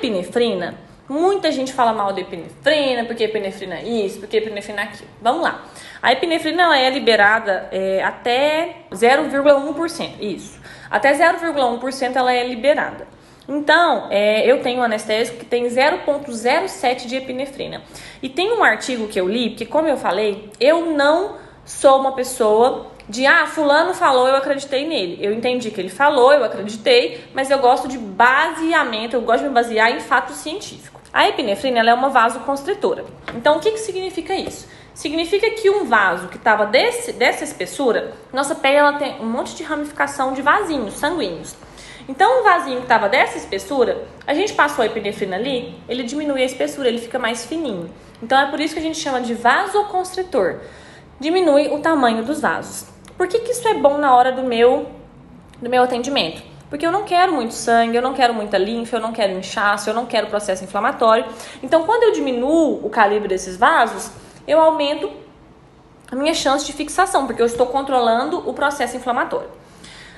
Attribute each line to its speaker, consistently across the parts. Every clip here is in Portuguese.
Speaker 1: epinefrina, muita gente fala mal da epinefrina, porque epinefrina é isso, porque epinefrina é aquilo. Vamos lá. A epinefrina ela é liberada até 0,1%, isso. Até 0,1% ela é liberada. Então, eu tenho um anestésico que tem 0,07 de epinefrina. E tem um artigo que eu li, porque como eu falei, eu não sou uma pessoa de, fulano falou, eu acreditei nele. Eu entendi que ele falou, eu acreditei, mas eu gosto de baseamento, eu gosto de me basear em fato científico. A epinefrina ela é uma vasoconstritora. Então, o que significa isso? Significa que um vaso que estava dessa espessura, nossa pele ela tem um monte de ramificação de vasinhos sanguíneos. Então, um vasinho que estava dessa espessura, a gente passou a epinefrina ali, ele diminui a espessura, ele fica mais fininho. Então, é por isso que a gente chama de vasoconstritor. Diminui o tamanho dos vasos. Por que isso é bom na hora do meu atendimento? Porque eu não quero muito sangue, eu não quero muita linfa, eu não quero inchaço, eu não quero processo inflamatório. Então, quando eu diminuo o calibre desses vasos, eu aumento a minha chance de fixação, porque eu estou controlando o processo inflamatório.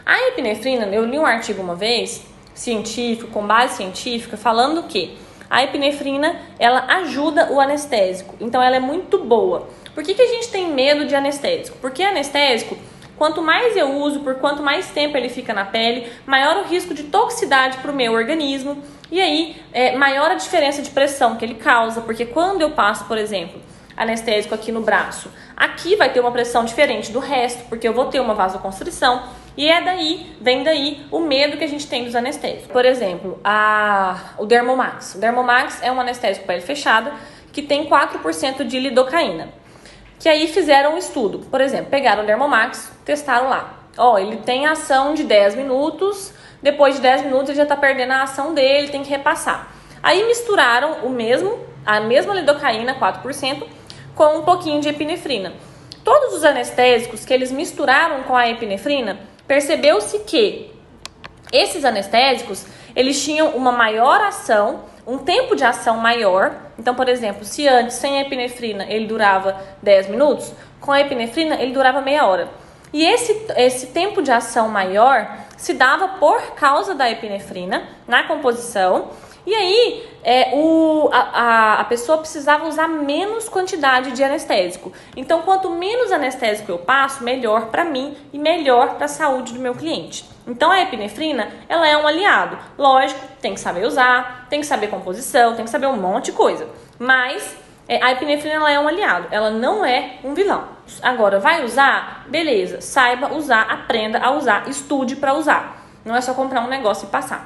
Speaker 1: A epinefrina, eu li um artigo uma vez, científico, com base científica, falando que a epinefrina, ela ajuda o anestésico. Então, ela é muito boa. Por que a gente tem medo de anestésico? Porque anestésico, quanto mais eu uso, por quanto mais tempo ele fica na pele, maior o risco de toxicidade para o meu organismo. E aí, maior a diferença de pressão que ele causa. Porque quando eu passo, por exemplo, anestésico aqui no braço, aqui vai ter uma pressão diferente do resto, porque eu vou ter uma vasoconstrição. E vem daí o medo que a gente tem dos anestésicos. Por exemplo, o Dermomax. O Dermomax é um anestésico pele fechada que tem 4% de lidocaína. Que aí fizeram um estudo. Por exemplo, pegaram o Dermomax, testaram lá. Ele tem ação de 10 minutos, depois de 10 minutos ele já está perdendo a ação dele, tem que repassar. Aí misturaram a mesma lidocaína, 4%, com um pouquinho de epinefrina. Todos os anestésicos que eles misturaram com a epinefrina, percebeu-se que esses anestésicos, eles tinham uma maior ação, um tempo de ação maior. Então, por exemplo, se antes, sem a epinefrina, ele durava 10 minutos, com a epinefrina, ele durava meia hora. E esse tempo de ação maior se dava por causa da epinefrina na composição. E aí, a pessoa precisava usar menos quantidade de anestésico. Então, quanto menos anestésico eu passo, melhor para mim e melhor para a saúde do meu cliente. Então, a epinefrina, ela é um aliado. Lógico, tem que saber usar, tem que saber composição, tem que saber um monte de coisa. Mas a epinefrina, ela é um aliado, ela não é um vilão. Agora, vai usar? Beleza, saiba usar, aprenda a usar, estude para usar. Não é só comprar um negócio e passar.